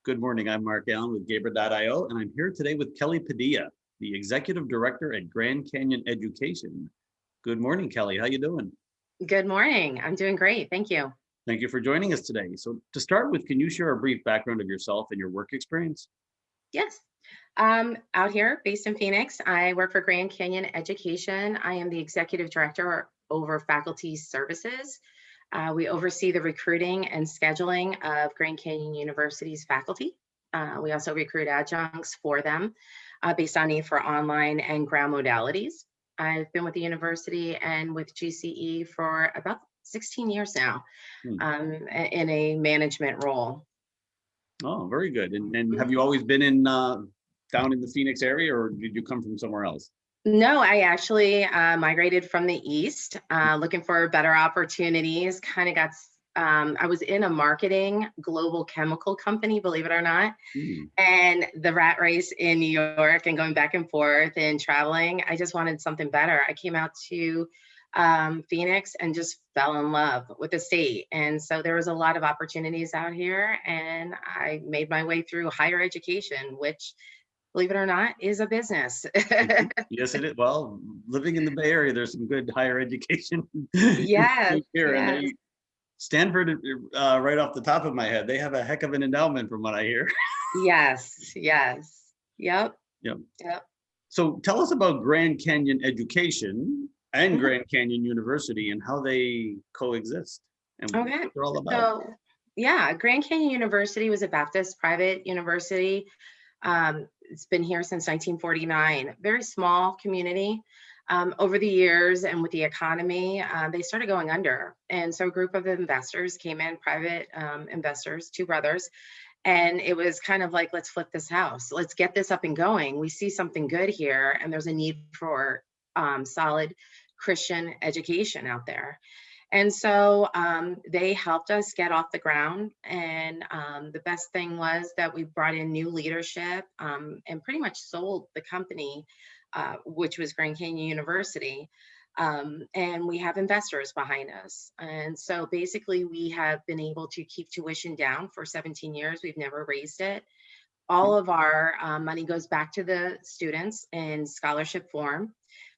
Good morning. I'm Mark Allen with Gaber.io, and I'm here today with Kelly Padilla, the Executive Director at Grand Canyon Education. Good morning, Kelly. How you doing? Good morning. I'm doing great. Thank you. Thank you for joining us today. So to start with, can you share a brief background of yourself and your work experience? Yes. Out here based in Phoenix, I work for Grand Canyon Education. I am the executive director over faculty services. We oversee the recruiting and scheduling of Grand Canyon University's faculty. We also recruit adjuncts for them based on need for online and ground modalities. I've been with the university and with GCE for about 16 years now Hmm. in a management role. Oh, very good. And have you always been in down in the Phoenix area, or did you come from somewhere else? No, I actually migrated from the East, looking for better opportunities. I was in a marketing global chemical company, believe it or not. Hmm. And the rat race in New York and going back and forth and traveling, I just wanted something better. I came out to Phoenix and just fell in love with the state. And so there was a lot of opportunities out here, and I made my way through higher education, which, believe it or not, is a business. Mhm. Yes, it is. Well, living in the Bay Area, there's some good higher education Yes, here, and yes, Stanford, right off the top of my head, they have a heck of an endowment from what I hear. yes, yes. Yep, Yep. yep. So tell us about Grand Canyon Education and Mhm. Grand Canyon University and how they coexist and what Okay. they're all about. So, yeah, Grand Canyon University was a Baptist private university. It's been here since 1949. Very small community. Over the years and with the economy, they started going under. And so a group of investors came in, private investors, two brothers, and it was kind of like, let's flip this house. Let's get this up and going. We see something good here, and there's a need for solid Christian education out there. And so they helped us get off the ground. And the best thing was that we brought in new leadership and pretty much sold the company, which was Grand Canyon University. And we have investors behind us. And so basically, we have been able to keep tuition down for 17 years. We've never raised it. All of our money goes back to the students in scholarship form.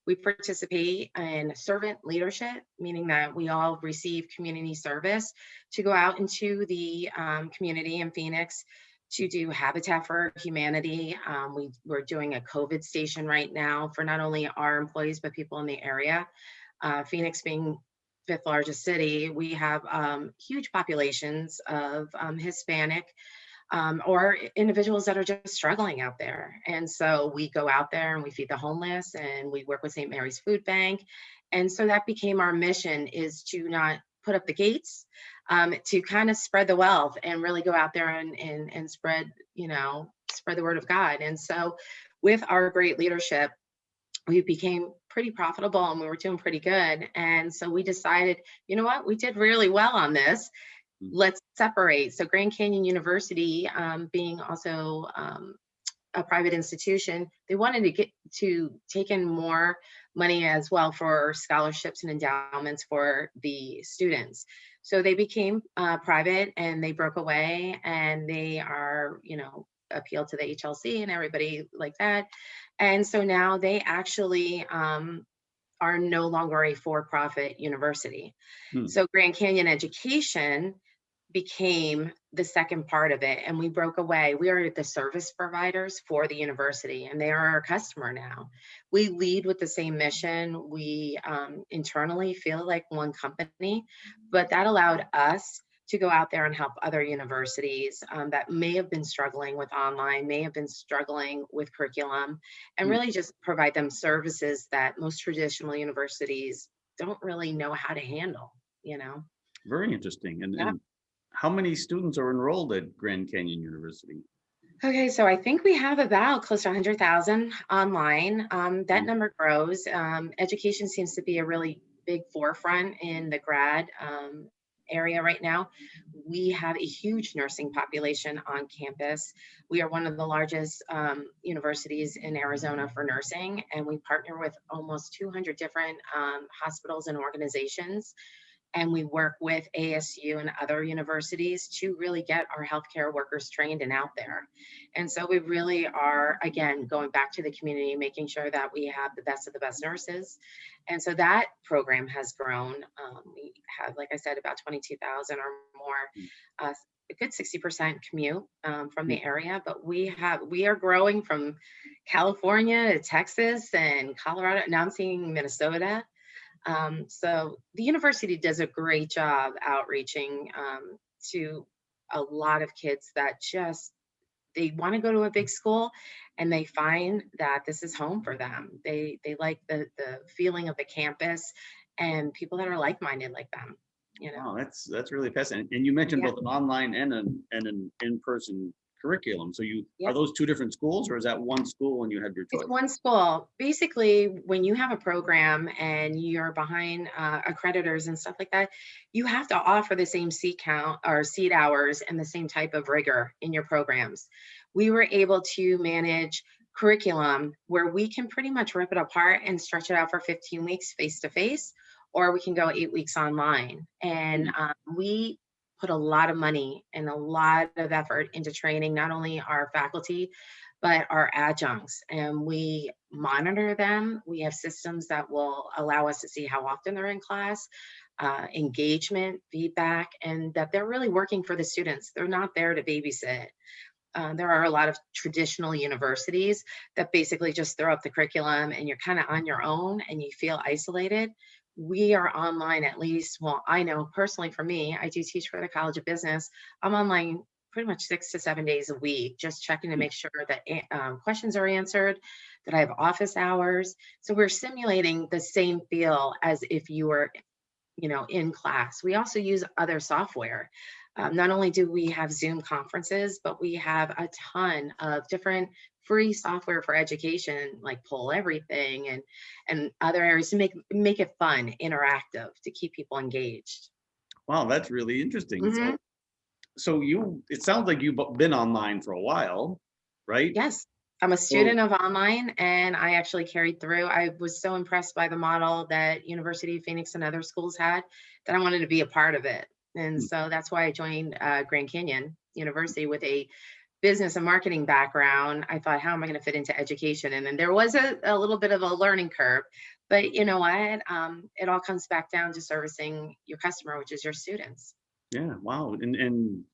We participate in servant leadership, meaning that we all receive community service to go out into the community in Phoenix to do Habitat for Humanity. We're doing a COVID station right now for not only our employees, but people in the area. Phoenix being fifth largest city, we have huge populations of Hispanic or individuals that are just struggling out there. And so we go out there and we feed the homeless, and we work with St. Mary's Food Bank. And so that became our mission, is to not put up the gates, to kind of spread the wealth and really go out there and spread, spread the word of God. And so with our great leadership, we became pretty profitable and we were doing pretty good. And so we decided, you know what, we did really well on this. Let's separate. So Grand Canyon University, being also a private institution, they wanted to get to take in more money as well for scholarships and endowments for the students. So they became private, and they broke away, and they are, appeal to the HLC and everybody like that. And so now they actually are no longer a for-profit university. Hmm. So Grand Canyon Education became the second part of it, and we broke away. We are the service providers for the university, and they are our customer now. We lead with the same mission. We internally feel like one company, but that allowed us to go out there and help other universities that may have been struggling with online, may have been struggling with curriculum, and Hmm. really just provide them services that most traditional universities don't really know how to handle. Very interesting. And, Yeah. and how many students are enrolled at Grand Canyon University? Okay, so I think we have about close to 100,000 online. That Hmm. number grows. Education seems to be a really big forefront in the grad area right now. We have a huge nursing population on campus. We are one of the largest universities in Arizona for nursing, and we partner with almost 200 different hospitals and organizations and we work with ASU and other universities to really get our healthcare workers trained and out there. And so we really are, again, going back to the community, making sure that we have the best of the best nurses. And so that program has grown. We have, like I said, about 22,000 or more, a good 60% commute from the area, but we are growing from California to Texas and Colorado. Now I'm seeing Minnesota. So the university does a great job outreaching to a lot of kids that just they want to go to a big school and they find that this is home for them. They like the feeling of the campus and people that are like-minded like them, you know. Wow, that's really fascinating. And you mentioned Yeah. both an online and an in-person curriculum. So are Yeah. those two different schools, or is that one school and you have your It's choice? one school. Basically, when you have a program and you're behind accreditors and stuff like that, you have to offer the same seat count or seat hours and the same type of rigor in your programs. We were able to manage curriculum where we can pretty much rip it apart and stretch it out for 15 weeks face to face, or we can go 8 weeks online. And Hmm. we put a lot of money and a lot of effort into training not only our faculty, but our adjuncts, and we monitor them. We have systems that will allow us to see how often they're in class, engagement, feedback, and that they're really working for the students. They're not there to babysit. There are a lot of traditional universities that basically just throw up the curriculum and you're kind of on your own and you feel isolated. We are online at least. Well, I know personally for me, I do teach for the College of Business. I'm online pretty much 6 to 7 days a week, just checking to make sure that questions are answered, that I have office hours. So we're simulating the same feel as if you were, in class. We also use other software. Not only do we have Zoom conferences, but we have a ton of different free software for education, like Poll Everything and other areas to make it fun, interactive, to keep people engaged. Wow, that's really interesting. Mhm. So it sounds like you've been online for a while, right? Yes, I'm a So, student of online, and I actually carried through. I was so impressed by the model that University of Phoenix and other schools had that I wanted to be a part of it. And hmm, so that's why I joined Grand Canyon University with a business and marketing background. I thought, how am I going to fit into education? And then there was a little bit of a learning curve, but you know what? It all comes back down to servicing your customer, which is your students. yeah, wow. And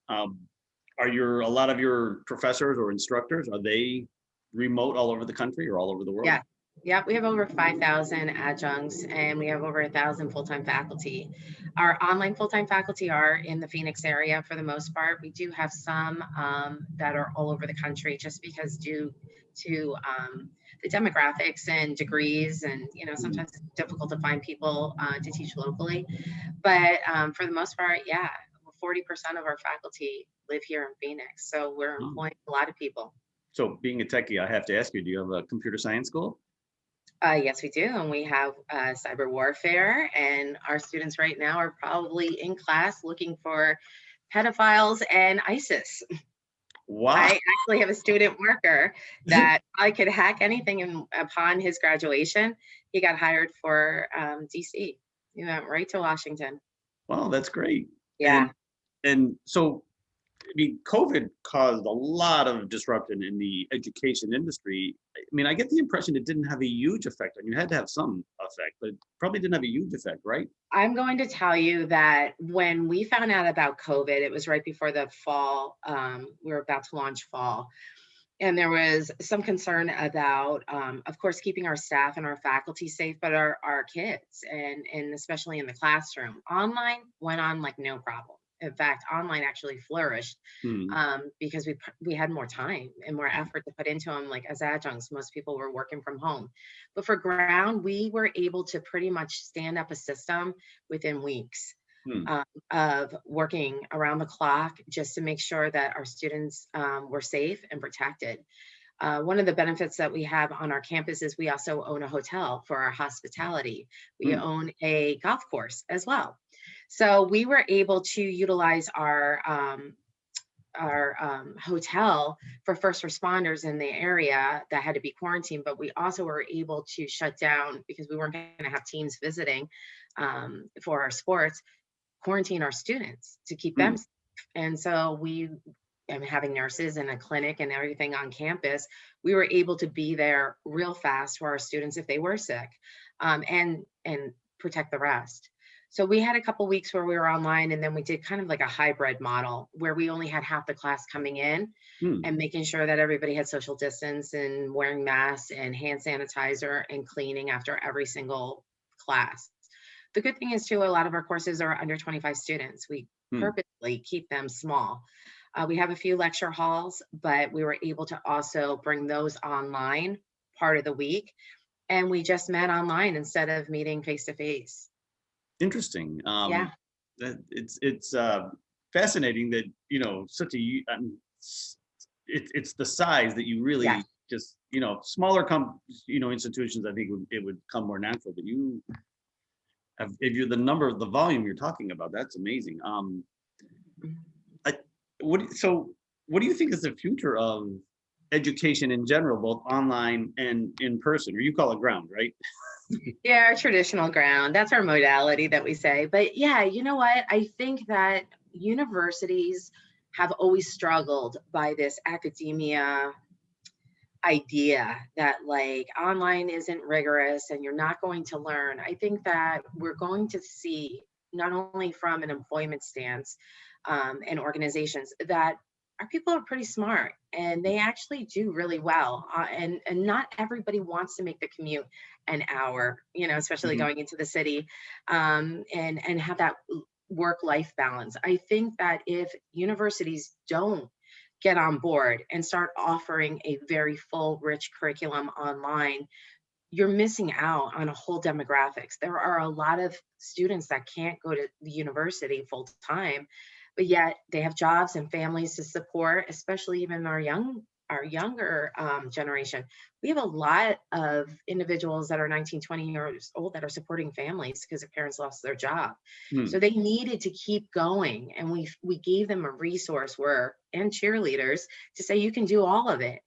are a lot of your professors or instructors, are they remote all over the country or all over the world? Yeah. Yeah, we have over 5,000 adjuncts and we have over 1,000 full-time faculty. Our online full-time faculty are in the Phoenix area for the most part. We do have some that are all over the country just because due to the demographics and degrees and, Mhm. sometimes it's difficult to find people to teach locally. But for the most part, yeah, 40% of our faculty live here in Phoenix. So we're Oh. employing a lot of people. So being a techie, I have to ask you, do you have a computer science school? Yes, we do. And we have cyber warfare, and our students right now are probably in class looking for pedophiles and ISIS. Wow. I actually have a student worker that I could hack anything, and upon his graduation, he got hired for DC. He went right to Washington. Wow, that's great. And Yeah. and so I mean, COVID caused a lot of disruption in the education industry. I mean, I get the impression it didn't have a huge effect on you. It had to have some effect, but it probably didn't have a huge effect, right? I'm going to tell you that when we found out about COVID, it was right before the fall. We were about to launch fall. And there was some concern about, of course, keeping our staff and our faculty safe, but our kids, and especially in the classroom. Online went on like no problem. In fact, online actually flourished Hmm. because we had more time and more effort to put into them. Like as adjuncts, most people were working from home, but for ground, we were able to pretty much stand up a system within weeks Hmm. of working around the clock just to make sure that our students were safe and protected. One of the benefits that we have on our campus is we also own a hotel for our hospitality. We Hmm. own a golf course as well. So we were able to utilize our hotel for first responders in the area that had to be quarantined, but we also were able to shut down because we weren't going to have teams visiting for our sports. quarantine our students to keep them Hmm. safe. And so we, and having nurses and a clinic and everything on campus, we were able to be there real fast for our students if they were sick, and protect the rest. So we had a couple weeks where we were online, and then we did kind of like a hybrid model where we only had half the class coming in Hmm. and making sure that everybody had social distance and wearing masks and hand sanitizer and cleaning after every single class. The good thing is too, a lot of our courses are under 25 students. We Hmm. purposely keep them small. We have a few lecture halls, but we were able to also bring those online part of the week. And we just met online instead of meeting face to face. Interesting. Yeah, That it's fascinating that such a it's the size that you yeah. really just smaller institutions. I think it would come more natural, but you have, if you're the number of the volume you're talking about, that's amazing. I, what do you think is the future of education in general, both online and in person, or you call it ground, right? Yeah, our traditional ground. That's our modality that we say. But yeah, you know what? I think that universities have always struggled by this academia idea that like online isn't rigorous and you're not going to learn. I think that we're going to see, not only from an employment stance, and organizations, that our people are pretty smart and they actually do really well. And not everybody wants to make the commute an hour, especially Mhm. going into the city, and have that work life balance. I think that if universities don't get on board and start offering a very full, rich curriculum online, you're missing out on a whole demographics. There are a lot of students that can't go to the university full time, but yet they have jobs and families to support, especially even our younger generation. We have a lot of individuals that are 19, 20 years old that are supporting families because their parents lost their job. Hmm. So they needed to keep going. And we gave them a resource where, and cheerleaders, to say you can do all of it.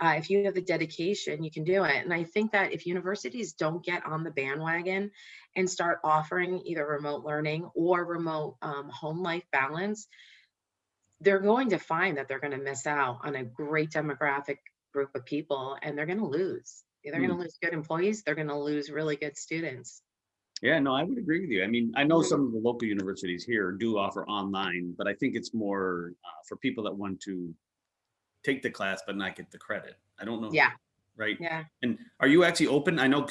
If you have the dedication, you can do it. And I think that if universities don't get on the bandwagon and start offering either remote learning or remote home life balance, they're going to find that they're going to miss out on a great demographic group of people, and they're going to lose. They're going to Hmm. lose good employees. They're going to lose really good students. Yeah, no, I would agree with you. I mean, I know Mhm. some of the local universities here do offer online, but I think it's more for people that want to take the class but not get the credit. I don't know, Yeah, right? yeah. And are you actually open? I know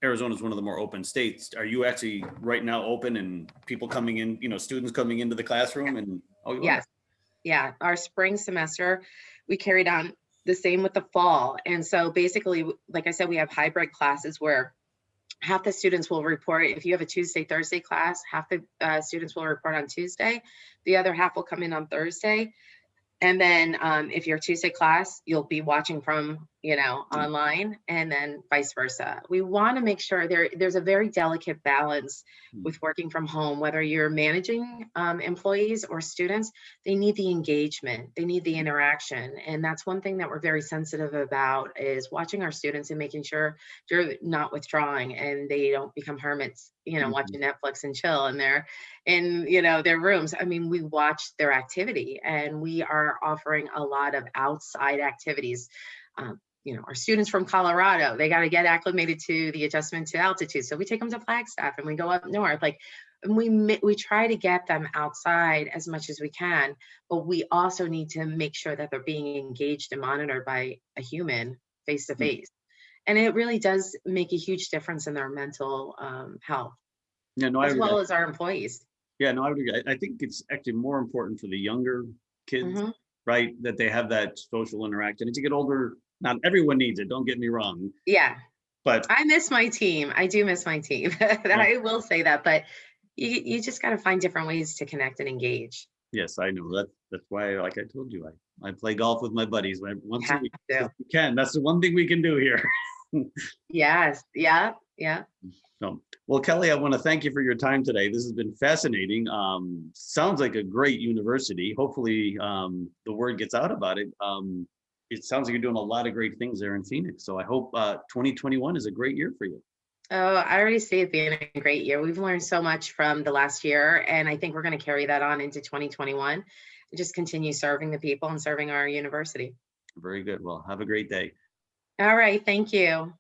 Arizona is one of the more open states. Are you actually right now open and people coming in, students coming into the classroom and oh, you are? Yes. Yeah, our spring semester, we carried on the same with the fall. And so basically, like I said, we have hybrid classes where half the students will report. If you have a Tuesday, Thursday class, half the students will report on Tuesday, the other half will come in on Thursday. And then if your Tuesday class, you'll be watching from, online, and then vice versa. We want to make sure there's a very delicate balance Hmm. with working from home, whether you're managing employees or students. They need the engagement, they need the interaction. And that's one thing that we're very sensitive about, is watching our students and making sure they're not withdrawing and they don't become hermits, Mhm. watching Netflix and chill in their rooms. I mean, we watch their activity, and we are offering a lot of outside activities. Our students from Colorado, they got to get acclimated to the adjustment to altitude, so we take them to Flagstaff and we go up north, like, and we try to get them outside as much as we can, but we also need to make sure that they're being engaged and monitored by a human face to Hmm. face. And it really does make a huge difference in their mental health, Yeah, no, I as would. well as our employees. Yeah, no, I would agree. I think it's actually more important for the younger kids, Mhm. right? That they have that social interaction. As you get older, not everyone needs it. Don't get me wrong, Yeah, but I miss my team. I do miss my team. yeah, I will say that, but you just got to find different ways to connect and engage. yes, I know that. That's why, like I told you, I play golf with my buddies You once a have week if to. we can. That's the one thing we can do here. Yes. Yeah. Yeah. So, well, Kelly, I want to thank you for your time today. This has been fascinating. Sounds like a great university. Hopefully, the word gets out about it. It sounds like you're doing a lot of great things there in Phoenix. So I hope 2021 is a great year for you. Oh, I already see it being a great year. We've learned so much from the last year, and I think we're going to carry that on into 2021 and just continue serving the people and serving our university. Very good. Well, have a great day. All right, thank you.